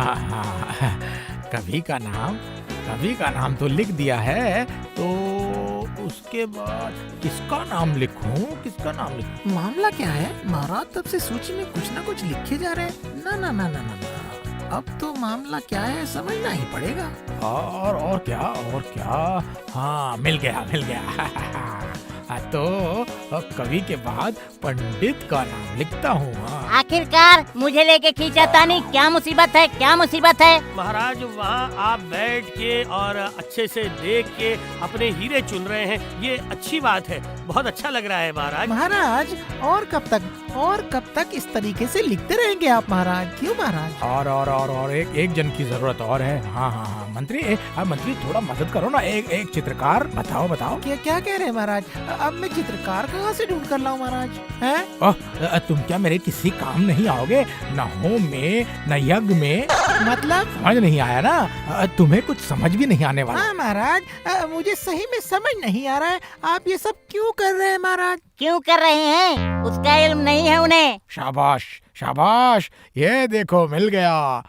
हाँ, कवि का नाम तो लिख दिया है, तो उसके बाद किसका नाम लिखूं? मामला क्या है महाराज? तब से सूची में कुछ ना कुछ लिखे जा रहे हैं। ना ना ना ना ना ना, अब तो मामला क्या है समझना ही पड़ेगा। और क्या? हाँ, मिल गया। तो कवि के बाद पंडित का नाम लिखता हूँ। आखिरकार मुझे लेके खींचा तानी, क्या मुसीबत है? महाराज, वहाँ आप बैठ के और अच्छे से देख के अपने हीरे चुन रहे हैं, ये अच्छी बात है। बहुत अच्छा लग रहा है महाराज। महाराज और कब तक इस तरीके से लिखते रहेंगे आप महाराज? क्यों महाराज? और एक जन की जरूरत और है। हाँ, मंत्री थोड़ा मदद करो ना। एक चित्रकार बताओ। क्या कह रहे हैं महाराज? अब मैं चित्रकार कहाँ से ढूंढ कर लाऊं महाराज? हैं? तुम क्या मेरे किसी काम नहीं आओगे? न होम में न यज्ञ में। मतलब समझ नहीं आया ना? तुम्हें कुछ समझ भी नहीं आने वाला। हाँ महाराज, मुझे सही में समझ नहीं आ रहा है, आप ये सब क्यों कर रहे हैं महाराज? क्यों कर रहे हैं? उसका इल्म नहीं है उन्हें। शाबाश, ये देखो मिल गया।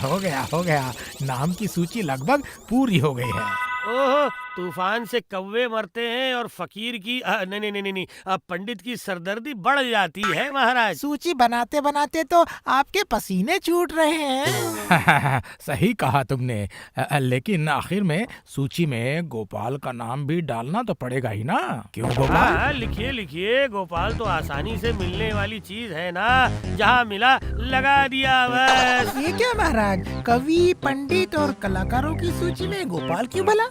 हो गया। नाम की सूची लगभग पूरी हो गई है। ओह, तूफान से कौवे मरते हैं और फकीर की नहीं, पंडित की सरदर्दी बढ़ जाती है महाराज। सूची बनाते तो आपके पसीने छूट रहे हैं। सही कहा तुमने, लेकिन आखिर में सूची में गोपाल का नाम भी डालना तो पड़ेगा ही ना। क्यों गोपाल? हाँ, लिखिए। गोपाल तो आसानी से मिलने वाली चीज है ना, जहाँ मिला लगा दिया बस। ये क्या महाराज, कवि, पंडित और कलाकारों की सूची में गोपाल क्यों भला?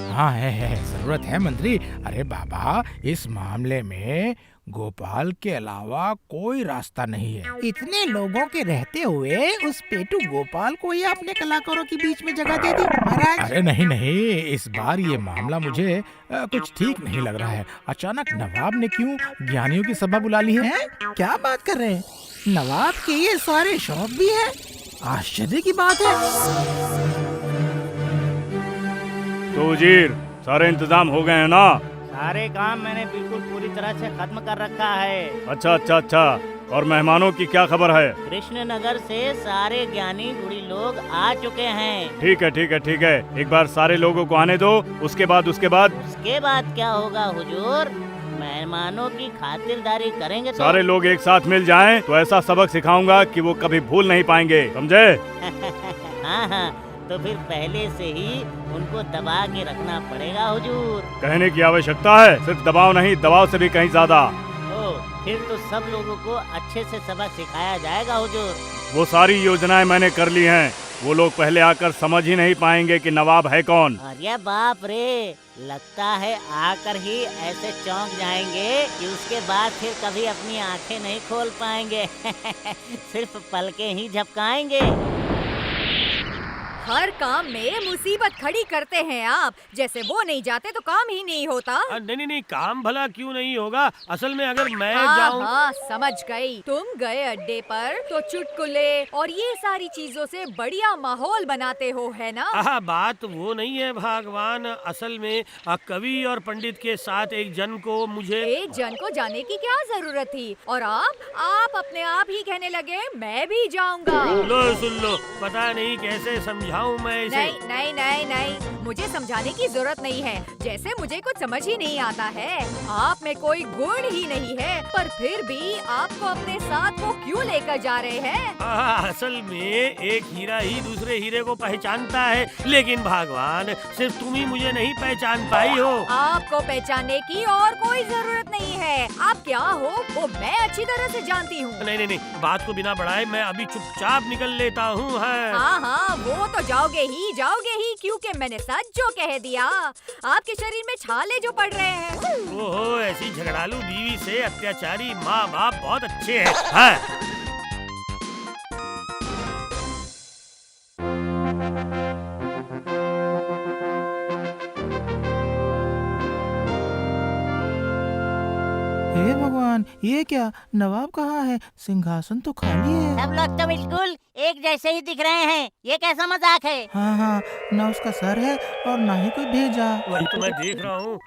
हाँ, है जरूरत है मंत्री। अरे बाबा, इस मामले में गोपाल के अलावा कोई रास्ता नहीं है। इतने लोगों के रहते हुए उस पेटू गोपाल को ही आपने कलाकारों के बीच में जगह दे दी महाराज? अरे नहीं, इस बार ये मामला मुझे कुछ ठीक नहीं लग रहा है। अचानक नवाब ने क्यों ज्ञानियों की सभा बुला ली है? क्या बात कर रहे हैं? नवाब के ये सारे शौक भी है? आश्चर्य की बात है। तो वजीर, सारे इंतजाम हो गए हैं ना? सारे काम मैंने बिल्कुल पूरी तरह से खत्म कर रखा है। अच्छा। और मेहमानों की क्या खबर है? कृष्णनगर से सारे ज्ञानी गुणी लोग आ चुके हैं। ठीक है। एक बार सारे लोगों को आने दो, उसके बाद उसके बाद क्या होगा हुजूर? मेहमानों की खातिरदारी करेंगे तो सारे लोग एक साथ मिल जाएं, तो ऐसा सबक सिखाऊंगा कि वो कभी भूल नहीं पाएंगे, समझे? हाँ, तो फिर पहले से ही उनको दबा के रखना पड़ेगा हुजूर। कहने की आवश्यकता है, सिर्फ दबाव नहीं, दबाव से भी कहीं ज्यादा। फिर तो सब लोगों को अच्छे से सबक सिखाया जाएगा हुजूर। वो सारी योजनाएं मैंने कर ली हैं। वो लोग पहले आकर समझ ही नहीं पाएंगे कि नवाब है कौन। अरे बाप रे, लगता है आकर ही ऐसे चौंक जाएंगे कि उसके बाद फिर कभी अपनी आंखें नहीं खोल पाएंगे। सिर्फ पलकें ही झपकाएंगे। हर काम में मुसीबत खड़ी करते हैं आप। जैसे वो नहीं जाते तो काम ही नहीं होता। नहीं, काम भला क्यों नहीं होगा? असल में अगर मैं जाऊं। हाँ, समझ गई। तुम गए अड्डे पर तो चुटकुले और ये सारी चीजों से बढ़िया माहौल बनाते हो, है ना? बात वो नहीं है भगवान। असल में कवि और पंडित के साथ एक जन को जाने की क्या जरूरत थी? और आप अपने आप ही कहने लगे मैं भी जाऊंगा। सुन लो, पता नहीं कैसे समझाऊं मैं इसे। नहीं, मुझे समझाने की जरूरत नहीं है। जैसे मुझे कुछ समझ ही नहीं आता है। आप में कोई गुण ही नहीं है, पर फिर भी आपको अपने साथ वो क्यों लेकर जा रहे हैं? असल में एक हीरा ही दूसरे हीरे को पहचानता है, लेकिन भगवान सिर्फ तुम ही मुझे नहीं पहचान पाई हो। आपको पहचानने की और कोई जरूरत नहीं है। आप क्या हो वो मैं अच्छी तरह से जानती हूँ। नहीं, बात को बिना बढ़ाए मैं अभी चुपचाप निकल लेता हूँ। हाँ, वो तो जाओगे ही, क्योंकि मैंने सच जो कह दिया। आपके शरीर में छाले जो पड़ रहे हैं। ओहो, ऐसी झगड़ालू बीवी से अत्याचारी माँ बाप बहुत अच्छे हैं। हे भगवान, ये क्या? नवाब कहाँ है? सिंहासन तो खाली है। सब लोग तो बिल्कुल एक जैसे ही दिख रहे हैं। ये कैसा मजाक है? हाँ, ना उसका सर है और ना ही कोई भेजा। वही तो मैं देख रहा हूँ।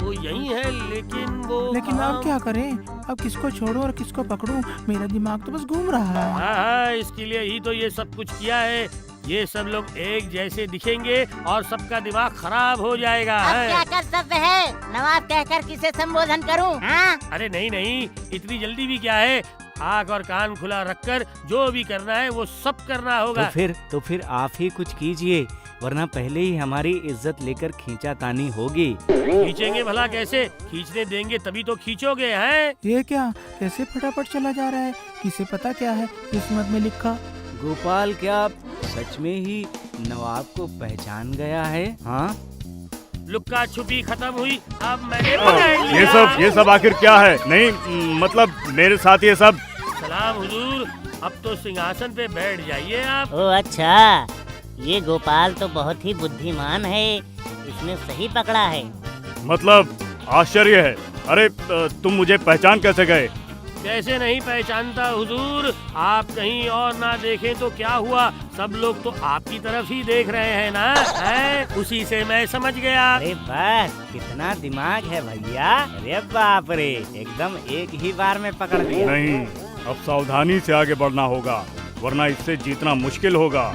वो यही है, लेकिन वो लेकिन अब क्या करें? अब किसको छोड़ूं और किसको पकड़ूं? मेरा दिमाग तो बस घूम रहा है। हाँ, इसके लिए ही तो ये सब कुछ किया है। ये सब लोग एक जैसे दिखेंगे और सबका दिमाग खराब हो जाएगा। अब है। क्या कर्तव्य है? नवाब कहकर किसे संबोधन करूं? हाँ? अरे नहीं नहीं, इतनी जल्दी भी क्या है? आँख और कान खुला रखकर जो भी करना है वो सब करना होगा। तो फिर आप ही कुछ कीजिए, वरना पहले ही हमारी इज्जत लेकर खींचातानी होगी। खींचेंगे भला कैसे? खींचने देंगे तभी तो खींचोगे, हैं? ये क्या? कैसे फटाफट चला जा रहा है? किसे पता क्या है किस्मत में लिखा? गोपाल, क्या आप सच में ही नवाब को पहचान गया है? हाँ, लुक्का छुपी खत्म हुई, अब मैंने पकड़ लिया। ये सब आखिर क्या है? नहीं मतलब मेरे साथ ये सब। सलाम हुजूर, अब तो सिंहासन पे बैठ जाइए आप। ओ अच्छा, ये गोपाल तो बहुत ही बुद्धिमान है, इसने सही पकड़ा है। मतलब आश्चर्य है। अरे तुम मुझे पहचान कैसे गए? कैसे नहीं पहचानता हुजूर, आप कहीं और ना देखें तो क्या हुआ, सब लोग तो आपकी तरफ ही देख रहे हैं ना, है? उसी से मैं समझ गया। अरे बस, कितना दिमाग है भैया! अरे बाप रे, एकदम एक ही बार में पकड़ लिया। नहीं, अब सावधानी से आगे बढ़ना होगा, वरना इससे जीतना मुश्किल होगा।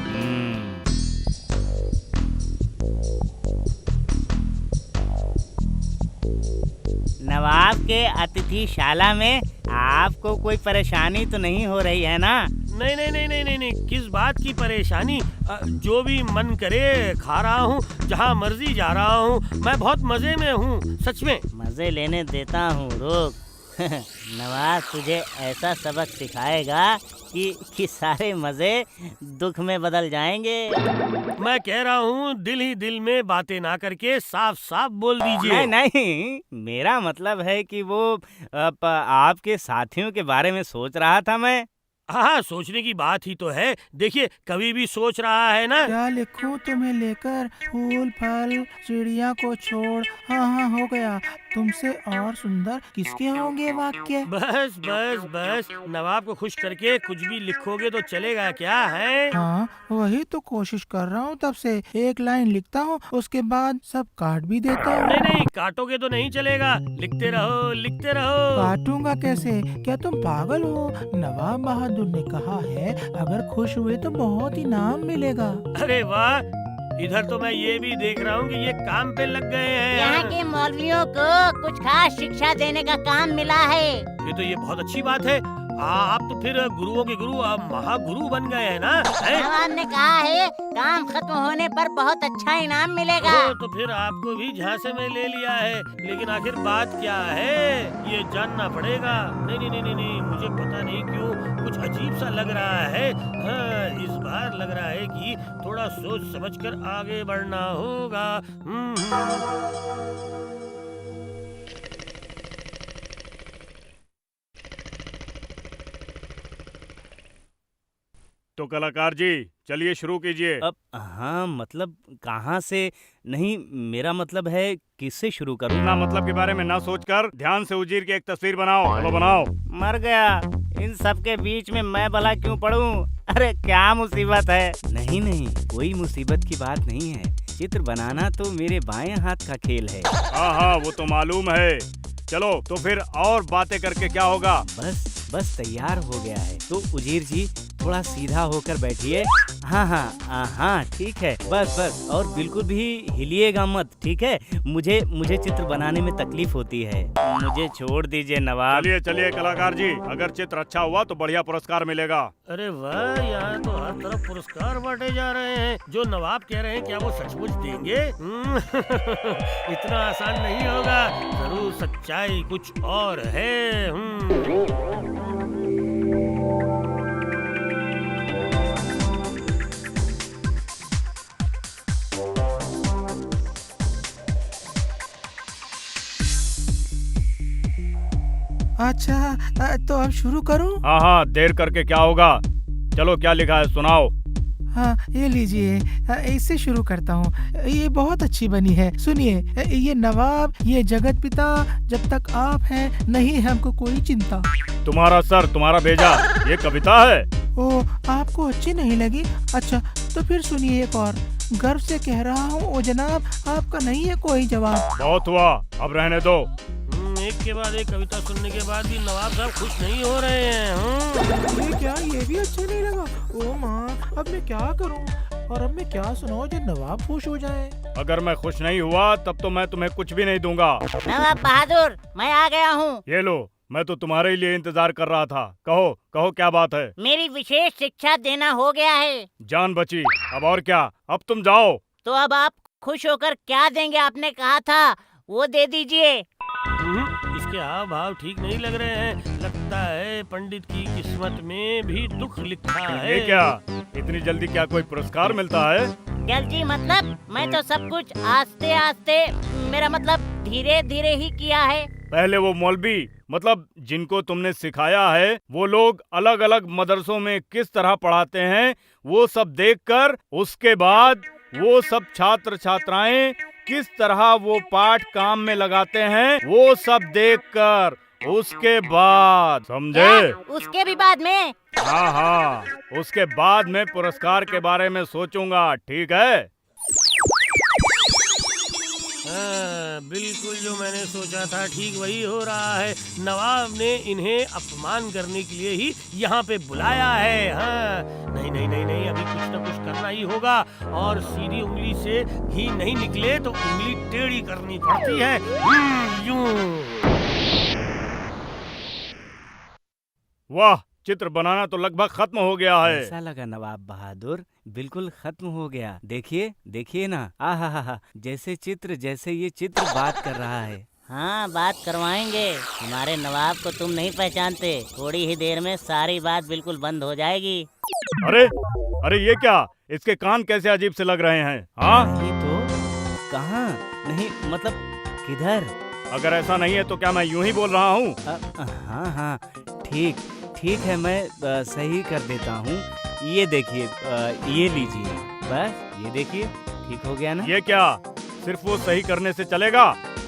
नवाब के अतिथिशाला में आपको कोई परेशानी तो नहीं हो रही है ना? नहीं नहीं नहीं नहीं नहीं नहीं, किस बात की परेशानी? जो भी मन करे खा रहा हूँ, जहाँ मर्जी जा रहा हूँ, मैं बहुत मजे में हूँ, सच में। मजे लेने देता हूँ, रोक। नवाब तुझे ऐसा सबक सिखाएगा कि सारे मजे दुख में बदल जाएंगे। मैं कह रहा हूँ, दिल ही दिल में बातें ना करके साफ साफ बोल दीजिए। नहीं, मेरा मतलब है कि वो आपके साथियों के बारे में सोच रहा था मैं। हाँ, सोचने की बात ही तो है। देखिए, कवि भी सोच रहा है ना। क्या लिखूं तुम्हें लेकर? फूल फल चिड़िया को छोड़। हाँ हाँ, हो गया। तुमसे और सुंदर किसके होंगे वाक्य? बस बस बस, नवाब को खुश करके कुछ भी लिखोगे तो चलेगा क्या है? हाँ, वही तो कोशिश कर रहा हूँ तब से। एक लाइन लिखता हूँ, उसके बाद सब काट भी देता हूँ। नहीं नहीं, काटोगे तो नहीं चलेगा, लिखते रहो लिखते रहो। काटूंगा कैसे? क्या तुम पागल हो? नवाब बहादुर ने कहा है, अगर खुश हुए तो बहुत इनाम मिलेगा। अरे वाह, इधर तो मैं ये भी देख रहा हूँ कि ये काम पे लग गए यहाँ हैं। के मौलवियों को कुछ खास शिक्षा देने का काम मिला है। ये बहुत अच्छी बात है। आप तो फिर गुरुओं के गुरु, आप महागुरु बन गए हैं ना, हैं? नवाब ने कहा है काम खत्म होने पर बहुत अच्छा इनाम मिलेगा। तो फिर आपको भी झांसे में ले लिया है, लेकिन आखिर बात क्या है ये जानना पड़ेगा। नहीं नहीं नहीं नहीं, नहीं, मुझे पता नहीं क्यों कुछ अजीब सा लग रहा है। हाँ, इस बार लग रहा है कि थोड़ा सोच समझकर आगे बढ़ना होगा। तो कलाकार जी, चलिए शुरू कीजिए। अब हाँ, मतलब कहाँ से? नहीं, मेरा मतलब है किससे शुरू करूँ? ना मतलब के बारे में ना सोचकर ध्यान से उजीर की एक तस्वीर बनाओ। चलो बनाओ। मर गया, इन सब के बीच में मैं भला क्यों पढ़ूं? अरे क्या मुसीबत है? नहीं नहीं, कोई मुसीबत की बात नहीं है। चित्र बनाना तो मेरे बाएं हाथ का खेल है। हाँ हाँ, वो तो मालूम है। चलो तो फिर और बातें करके क्या होगा? बस तैयार हो गया है। तो उजीर जी, थोड़ा सीधा होकर बैठिए। हाँ हाँ हाँ, ठीक है। बस, और बिल्कुल भी हिलिएगा मत, ठीक है? मुझे चित्र बनाने में तकलीफ होती है, मुझे छोड़ दीजिए नवाब। चलिए कलाकार जी, अगर चित्र अच्छा हुआ तो बढ़िया पुरस्कार मिलेगा। अरे वाह, यहाँ तो हर तरफ पुरस्कार बांटे जा रहे हैं। जो नवाब कह रहे हैं, क्या वो सचमुच देंगे? इतना आसान नहीं होगा, जरूर सच्चाई कुछ और है। अच्छा, तो अब शुरू करूं? हाँ हाँ, देर करके क्या होगा? चलो, क्या लिखा है सुनाओ। हाँ, ये लीजिए, इससे शुरू करता हूँ। ये बहुत अच्छी बनी है, सुनिए। ये नवाब, ये जगत पिता, जब तक आप हैं नहीं है हमको कोई चिंता। तुम्हारा सर, तुम्हारा भेजा, ये कविता है। ओ, आपको अच्छी नहीं लगी? अच्छा, तो फिर सुनिए एक और। गर्व से कह रहा हूँ ओ जनाब, आपका नहीं है कोई जवाब। बहुत हुआ, अब रहने दो। एक के बाद एक कविता सुनने के बाद भी नवाब साहब खुश नहीं हो रहे हैं। ये क्या, ये भी अच्छा नहीं लगा। ओ माँ, अब मैं क्या करूँ, और अब मैं क्या सुनाऊं जो नवाब खुश हो जाए। अगर मैं खुश नहीं हुआ तब तो मैं तुम्हें कुछ भी नहीं दूंगा। नवाब बहादुर, मैं आ गया हूँ। ये लो, मैं तो तुम्हारे लिए इंतजार कर रहा था। कहो कहो क्या बात है। मेरी विशेष शिक्षा देना हो गया है। जान बची, अब और क्या, अब तुम जाओ। तो अब आप खुश होकर क्या देंगे, आपने कहा था वो दे दीजिए। इसके हाव भाव ठीक नहीं लग रहे हैं। लगता है पंडित की किस्मत में भी दुख लिखा है। ये क्या, इतनी जल्दी क्या कोई पुरस्कार मिलता है? जल्दी मतलब, मैं तो सब कुछ आस्ते आस्ते, मेरा मतलब धीरे धीरे ही किया है। पहले वो मौलवी, मतलब जिनको तुमने सिखाया है, वो लोग अलग अलग मदरसों में किस तरह पढ़ाते हैं वो सब देखकर, उसके बाद वो सब छात्र छात्राएं किस तरह वो पाठ काम में लगाते हैं वो सब देखकर, उसके बाद, समझे? क्या? उसके भी बाद में? हाँ हाँ, उसके बाद में पुरस्कार के बारे में सोचूंगा, ठीक है? बिल्कुल जो मैंने सोचा था ठीक वही हो रहा है। नवाब ने इन्हें अपमान करने के लिए ही यहाँ पे बुलाया है। हाँ, नहीं नहीं नहीं नहीं, अभी कुछ न कुछ करना ही होगा। और सीधी उंगली से घी नहीं निकले तो उंगली टेढ़ी करनी पड़ती है। यूं। वाह, चित्र बनाना तो लगभग खत्म हो गया है। ऐसा लगा नवाब बहादुर, बिल्कुल खत्म हो गया। देखिए देखिए ना, आहा, जैसे चित्र, जैसे ये चित्र बात कर रहा है। हाँ, बात करवाएंगे। हमारे नवाब को तुम नहीं पहचानते, थोड़ी ही देर में सारी बात बिल्कुल बंद हो जाएगी। अरे अरे, ये क्या, इसके कान कैसे अजीब से लग रहे हैं? हाँ, ये तो कहाँ, नहीं मतलब किधर? अगर ऐसा नहीं है तो क्या मैं यूं ही बोल रहा हूँ? हाँ हाँ, ठीक है, मैं सही कर देता हूँ। ये देखिए, ये लीजिए, बस ये देखिए, ठीक हो गया ना? ये क्या, सिर्फ वो सही करने से चलेगा?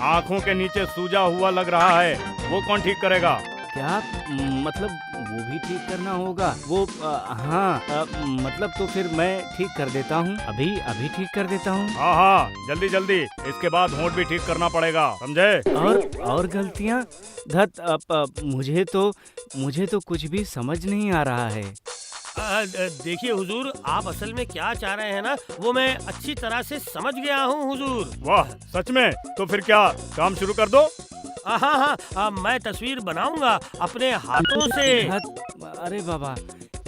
आँखों के नीचे सूजा हुआ लग रहा है, वो कौन ठीक करेगा? क्या मतलब, वो भी ठीक करना होगा? वो हाँ, मतलब तो फिर मैं ठीक कर देता हूँ, अभी ठीक कर देता हूँ। हाँ हाँ, जल्दी जल्दी, इसके बाद होंठ भी ठीक करना पड़ेगा, समझे? और गलतियाँ, मुझे तो कुछ भी समझ नहीं आ रहा है। देखिए हुजूर, आप असल में क्या चाह रहे हैं ना, वो मैं अच्छी तरह से समझ गया हूँ हुजूर। वाह, सच में? तो फिर क्या, काम शुरू कर दो। हाँ, मैं तस्वीर बनाऊंगा अपने हाथों से। अरे बाबा,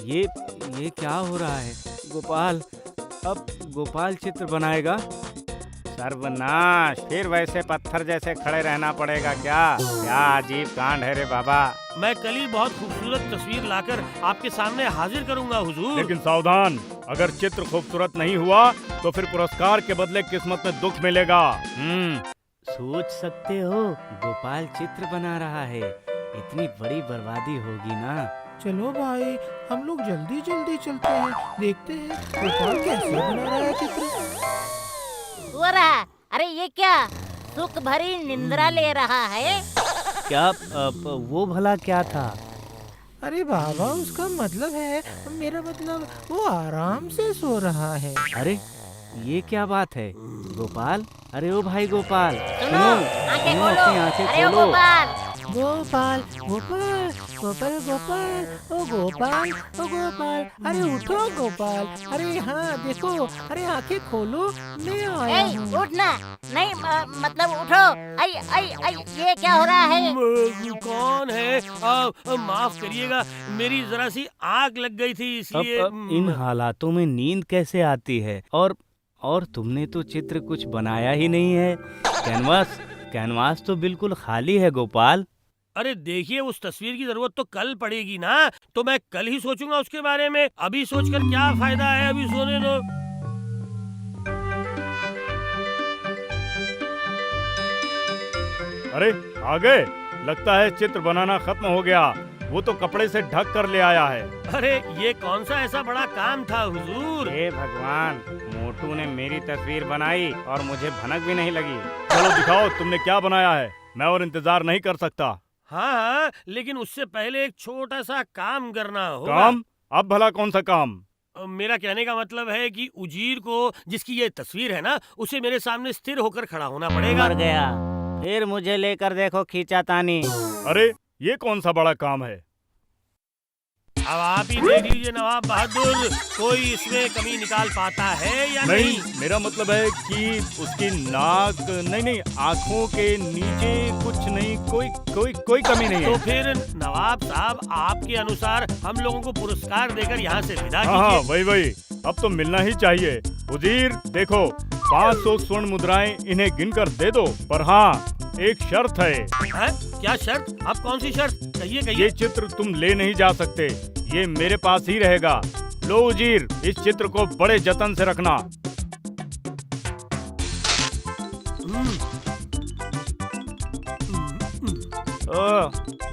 ये क्या हो रहा है? गोपाल, अब गोपाल चित्र बनाएगा? सर्वनाश, फिर वैसे पत्थर जैसे खड़े रहना पड़ेगा क्या? क्या अजीब कांड है रे बाबा। मैं कल ही बहुत खूबसूरत तस्वीर लाकर आपके सामने हाजिर करूंगा हुजूर। लेकिन सावधान, अगर चित्र खूबसूरत नहीं हुआ तो फिर पुरस्कार के बदले किस्मत में दुख मिलेगा। सोच सकते हो, गोपाल चित्र बना रहा है, इतनी बड़ी बर्बादी होगी ना। चलो भाई, हम लोग जल्दी जल्दी चलते हैं, देखते हैं गोपाल कैसे बना रहा है चित्र। हो रहा, अरे ये क्या, सुख भरी निंद्रा ले रहा है? क्या वो भला क्या था? अरे बाबा, उसका मतलब है, मेरा मतलब वो आराम से सो रहा है। अरे ये क्या बात है गोपाल? अरे ओ भाई गोपाल, सुनो, आंखें खोलो। अपनी आंखें अरे ओ खोलो। गोपाल, गोपाल गोपाल गोपाल गोपाल, ओ गोपाल ओ गोपाल, अरे उठो गोपाल, अरे हाँ देखो, अरे आंखें खोलो, मैं आया ए, हूँ। उठना नहीं, मतलब उठो। आई आई आई, ये क्या हो रहा है? कौन है? माफ करिएगा, मेरी जरा सी आग लग गई थी इसलिए। अब इन हालातों में नींद कैसे आती है? और तुमने तो चित्र कुछ बनाया ही नहीं है। कैनवास तो बिल्कुल खाली है गोपाल। अरे देखिए, उस तस्वीर की जरूरत तो कल पड़ेगी ना, तो मैं कल ही सोचूंगा उसके बारे में। अभी सोचकर क्या फायदा है, अभी सोने दो। अरे आ गए, लगता है चित्र बनाना खत्म हो गया। वो तो कपड़े से ढक कर ले आया है। अरे ये कौन सा ऐसा बड़ा काम था हुजूर? हे भगवान, मोटू ने मेरी तस्वीर बनाई और मुझे भनक भी नहीं लगी। चलो दिखाओ तुमने क्या बनाया है, मैं और इंतजार नहीं कर सकता। हाँ, लेकिन उससे पहले एक छोटा सा काम करना होगा। काम? अब भला कौन सा काम? मेरा कहने का मतलब है कि उजीर को जिसकी ये तस्वीर है ना, उसे मेरे सामने स्थिर होकर खड़ा होना पड़ेगा। मर गया, फिर मुझे लेकर देखो खींचातानी। अरे ये कौन सा बड़ा काम है? अब आप ही देख लीजिए नवाब बहादुर, कोई इसमें कमी निकाल पाता है या नहीं? मेरा मतलब है कि उसकी नाक नहीं, आंखों के नीचे कुछ नहीं, कोई कमी नहीं है। तो फिर नवाब साहब, आपके अनुसार हम लोगों को पुरस्कार देकर यहाँ से विदा हाँ, कीजिए। वही अब तो मिलना ही चाहिए। उजीर देखो, 500 स्वर्ण मुद्राएं इन्हें गिनकर दे दो, पर हाँ एक शर्त है। हैं? क्या शर्त? अब कौन सी शर्त? कहिए ये कहिए। चित्र तुम ले नहीं जा सकते, ये मेरे पास ही रहेगा। लो उजीर, इस चित्र को बड़े जतन से रखना।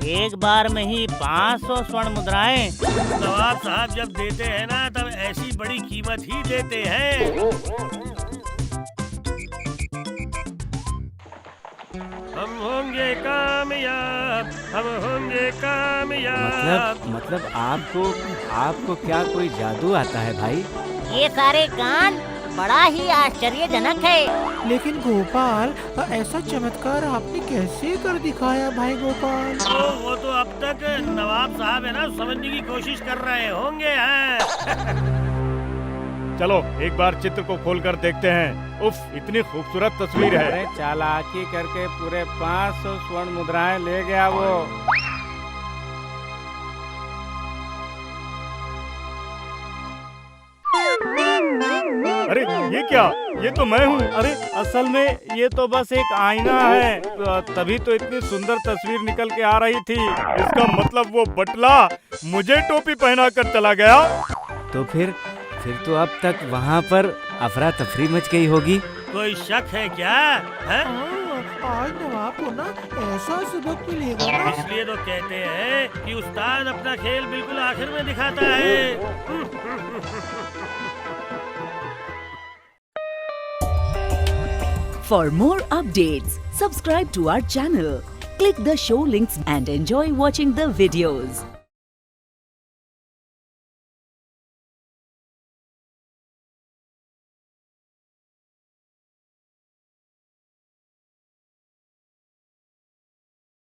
एक बार में ही 500 स्वर्ण मुद्राएं। नवाब साहब जब देते हैं ना, तब ऐसी बड़ी कीमत ही देते हैं। हम होंगे कामयाब, हम होंगे कामयाब। मतलब आपको क्या कोई जादू आता है भाई? ये सारे कांड बड़ा ही आश्चर्यजनक है। लेकिन गोपाल, ऐसा चमत्कार आपने कैसे कर दिखाया भाई गोपाल? तो वो तो अब तक नवाब साहब है ना, समझने की कोशिश कर रहे होंगे। चलो एक बार चित्र को खोलकर देखते हैं। उफ, इतनी खूबसूरत तस्वीर है। अरे चालाकी करके पूरे 500 स्वर्ण मुद्राएं ले गया वो। अरे ये क्या? ये तो मैं हूँ। अरे असल में ये तो बस एक आईना है, तभी तो इतनी सुंदर तस्वीर निकल के आ रही थी। इसका मतलब वो बटला मुझे टोपी पहना कर चला गया। तो फिर तो अब तक वहाँ पर अफरा तफरी मच गई होगी। कोई शक है क्या? है? आज नवाब को ना ऐसा सबक मिलेगा ना। इसलिए तो कहते हैं कि उस्ताद अपना खेल बिल्कुल आखिर में दिखाता है। For more updates, subscribe to our channel, click the show links and enjoy watching the videos.